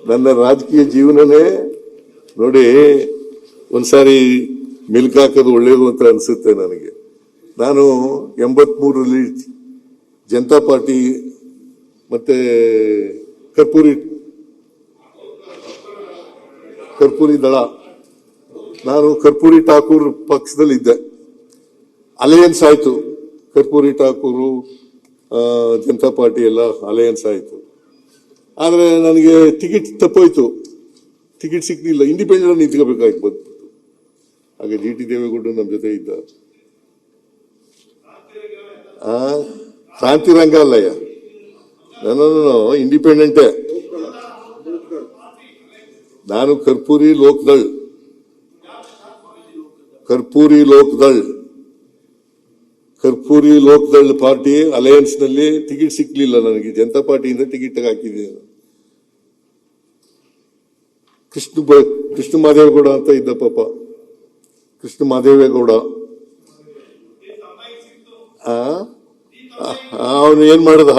ನನ್ನ ರಾಜಕೀಯ ಜೀವನನೇ ನೋಡಿ, ಒಂದ್ಸಾರಿ ಮಿಲ್ಕ್ ಹಾಕೋದು ಒಳ್ಳೇದು ಅಂತ ಅನ್ಸುತ್ತೆ ನನಗೆ. ನಾನು 83ರಲ್ಲಿ ಜನತಾ ಪಾರ್ಟಿ ಮತ್ತೆ ಕರ್ಪೂರಿ ದಳ, ನಾನು ಕರ್ಪೂರಿ ಠಾಕೂರ್ ಪಕ್ಷದಲ್ಲಿದ್ದೆ. ಅಲಯನ್ಸ್ ಆಯ್ತು, ಕರ್ಪೂರಿ ಠಾಕೂರು ಜನತಾ ಪಾರ್ಟಿ ಎಲ್ಲ ಅಲಯನ್ಸ್ ಆಯ್ತು. ಆದ್ರೆ ನನಗೆ ಟಿಕೆಟ್ ತಪ್ಪೋಯ್ತು, ಟಿಕೆಟ್ ಸಿಕ್ಲಿಲ್ಲ, ಇಂಡಿಪೆಂಡೆಂಟ್ ನಿಂತ್ಕೋಬೇಕಾಯ್ತು ಬಂದ್ಬಿಟ್ಟು. ಹಾಗೆ ಜಿ ಟಿ ದೇವೇಗೌಡರು ನಮ್ಮ ಜೊತೆ ಇದ್ದ. ಕ್ರಾಂತಿರಂಗ ಅಲ್ಲಯ್ಯ, ನಾನು ಇಂಡಿಪೆಂಡೆಂಟೇ. ನಾನು ಕರ್ಪೂರಿ ಲೋಕದಳ್ ಪಾರ್ಟಿ ಅಲಯನ್ಸ್ ನಲ್ಲಿ ಟಿಕೆಟ್ ಸಿಕ್ಲಿಲ್ಲ ನನಗೆ. ಜನತಾ ಪಾರ್ಟಿಯಿಂದ ಟಿಕೆಟ್ ಹಾಕಿದ್ದೀನಿ. ಕೃಷ್ಣ ಮಾದೇವೇಗೌಡ ಅಂತ ಇದ್ದ ಪಾಪ, ಕೃಷ್ಣ ಮಾದೇವೇಗೌಡ. ಅವನು ಏನ್ ಮಾಡ್ದ,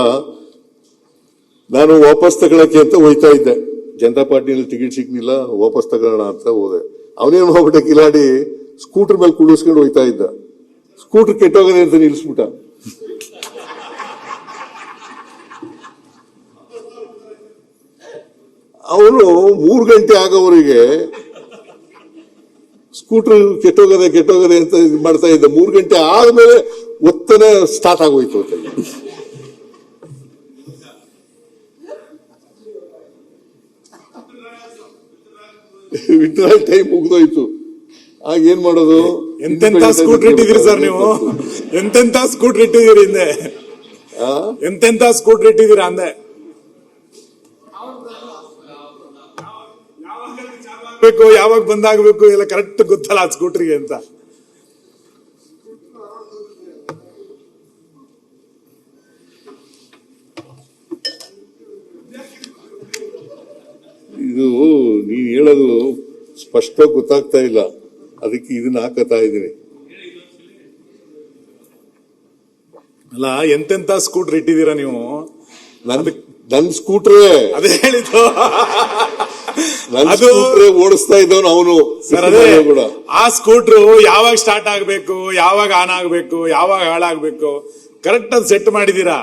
ನಾನು ವಾಪಸ್ ತಗೊಳಕ್ಕೆ ಅಂತ ಹೋಯ್ತಾ ಇದ್ದೆ. ಜನತಾ ಪಾರ್ಟಿಯಲ್ಲಿ ಟಿಕೆಟ್ ಸಿಗ್ಲಿಲ್ಲ, ವಾಪಸ್ ತಗೋಣ ಅಂತ ಹೋದೆ. ಅವನೇನು ಹೋಗ್ಬಿಟ್ಟ, ಕಿಲಾಡಿ ಸ್ಕೂಟರ್ ಮೇಲೆ ಕುಡಿಸ್ಕೊಂಡು ಹೋಯ್ತಾ ಇದ್ದ. ಸ್ಕೂಟರ್ ಕೆಟ್ಟೋಗದೆ ಅಂತ ನಿಲ್ಲಿಸ್ಬಿಟ್ಟ. ಅವನು 3 ಗಂಟೆ ಆಗೋವರೆಗೆ ಸ್ಕೂಟರ್ ಕೆಟ್ಟೋಗದೆ ಅಂತ ಮಾಡ್ತಾ ಇದ್ದ. 3 ಗಂಟೆ ಆದ್ಮೇಲೆ ಒತ್ತನೆ ಸ್ಟಾರ್ಟ್ ಆಗೋಯ್ತು. ವಿಡ್ರಾಲ್ ಟೈಮ್ ಮುಗ್ದೋಯ್ತು. ಆಗ ಏನ್ ಮಾಡೋದು? ಎಂತೆಂತ ಸ್ಕೂಟರ್ ಇಟ್ಟಿದ್ದೀರಿ ಸರ್ ನೀವು? ಎಂತೆಂತ ಸ್ಕೂಟರ್ ಇಟ್ಟಿದ್ದೀರಿ ಹಿಂದೆ? ಎಂತೆಂತ ಸ್ಕೂಟರ್ ಇಟ್ಟಿದ್ದೀರಾ ಅಂದೆ? ಯಾವಾಗ ಬಂದಾಗಬೇಕು ಎಲ್ಲ ಕರೆಕ್ಟ್ ಗೊತ್ತಲ್ಲ ಆ ಸ್ಕೂಟರ್ಗೆ ಅಂತ. ಇದು ನೀನ್ ಹೇಳೋದು ಸ್ಪಷ್ಟವಾಗಿ ಗೊತ್ತಾಗ್ತಾ ಇಲ್ಲ, ಅದಕ್ಕೆ ಇದನ್ನ ಹಾಕತಾ ಇದ್ದೀನಿ. ಅಲ್ಲ, ಎಂತೆಂತ ಸ್ಕೂಟರ್ ಇಟ್ಟಿದ್ದೀರಾ ನೀವು? ನನ್ ಸ್ಕೂಟ್ರೇ ಅದೇ ಹೇಳಿದ್ದು. ಅದು ಓಡಿಸ್ತಾ ಇದ್ದವನು ಅವನು. ಆ ಸ್ಕೂಟ್ರು ಯಾವಾಗ ಸ್ಟಾರ್ಟ್ ಆಗ್ಬೇಕು, ಯಾವಾಗ ಆನ್ ಆಗ್ಬೇಕು, ಯಾವಾಗ ಹಾಳಾಗ್ಬೇಕು ಕರೆಕ್ಟ್ ಅದು ಸೆಟ್ ಮಾಡಿದೀರಾ.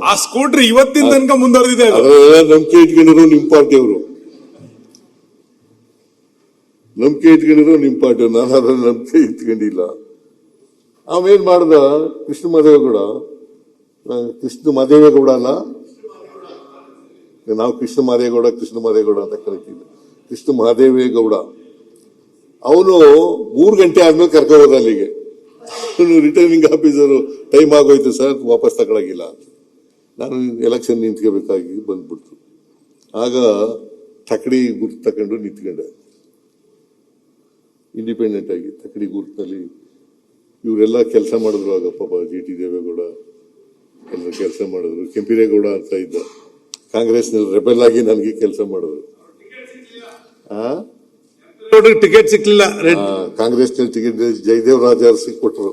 ಆ ಸ್ಕೂಟರ್ ಇವತ್ತಿನ ತನಕ ಮುಂದುವರೆದಿದೆ. ನಂಬಿಕೆ ಇಟ್ಕೊಂಡಿರೋ ನಿಮ್ ಪಾರ್ಟಿಯವರು, ನಂಬಿಕೆ ಇಟ್ಕೊಂಡಿರೋ ನಿಮ್ ಪಾರ್ಟಿ. ನಾನು ಅದನ್ನ ನಂಬಿಕೆ ಇಟ್ಕೊಂಡಿಲ್ಲ. ಅವೇನ್ ಮಾಡ್ದ, ಕೃಷ್ಣ ಮಾದೇವೇಗೌಡ ಅಲ್ಲ, ನಾವು ಕೃಷ್ಣ ಮಾದೇಗೌಡ ಅಂತ ಕರಿತೀವಿ. ಕೃಷ್ಣ ಮಾದೇವೇಗೌಡ ಅವನು 3 ಗಂಟೆ ಆದ್ಮೇಲೆ ಕರ್ಕೋಬೋದ ಅಲ್ಲಿಗೆ. ರಿಟರ್ನಿಂಗ್ ಆಫೀಸರು ಟೈಮ್ ಆಗೋಯ್ತು ಸರ್, ವಾಪಸ್ ತಗೊಳಗಿಲ್ಲ. ನಾನು ಎಲೆಕ್ಷನ್ ನಿಂತ್ಕೋಬೇಕಾಗಿ ಬಂದ್ಬಿಡ್ತು. ಆಗ ತಕಡಿ ಗುರ್ತು ತಕೊಂಡು ನಿಂತ್ಕೊಂಡೆ, ಇಂಡಿಪೆಂಡೆಂಟ್ ಆಗಿ ತಕಡಿ ಗುರ್ತಿನಲ್ಲಿ. ಇವರೆಲ್ಲ ಕೆಲಸ ಮಾಡಿದ್ರು ಆಗ ಪಾಪ. ಜಿ ಟಿ ದೇವೇಗೌಡ ಎಲ್ಲ ಕೆಲಸ ಮಾಡಿದ್ರು. ಕೆಂಪಿರೇಗೌಡ ಅಂತ ಇದ್ದ, ಕಾಂಗ್ರೆಸ್ನಲ್ಲಿ ರೆಬೆಲ್ ಆಗಿ ನನಗೆ ಕೆಲಸ ಮಾಡಿದ್ರು. ಟಿಕೆಟ್ ಸಿಕ್ಲಿಲ್ಲ, ಕಾಂಗ್ರೆಸ್ನಲ್ಲಿ ಟಿಕೆಟ್ ಜಯದೇವ್ ರಾಜರ್ಸಿ ಕೊಟ್ಟರು.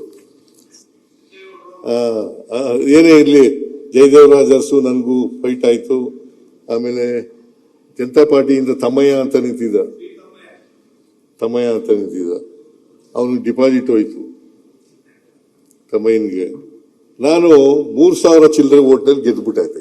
ಏನೇ ಇರ್ಲಿ, ಜಯದೇವ್ ರಾಜರ್ಸು ನನಗೂ ಫೈಟ್ ಆಯ್ತು. ಆಮೇಲೆ ಜನತಾ ಪಾರ್ಟಿಯಿಂದ ತಮ್ಮಯ್ಯ ಅಂತ ನಿಂತಿದ್ದ, ಅವನಿಗೆ ಡಿಪಾಸಿಟ್ ಹೋಯ್ತು ತಮ್ಮಯ್ಯನಿಗೆ. ನಾನು 3,000 ಚಿಲ್ಲರೆ ಓಟ್ನಲ್ಲಿ ಗೆದ್ದುಬಿಟ್ಟಾಯ್ತು.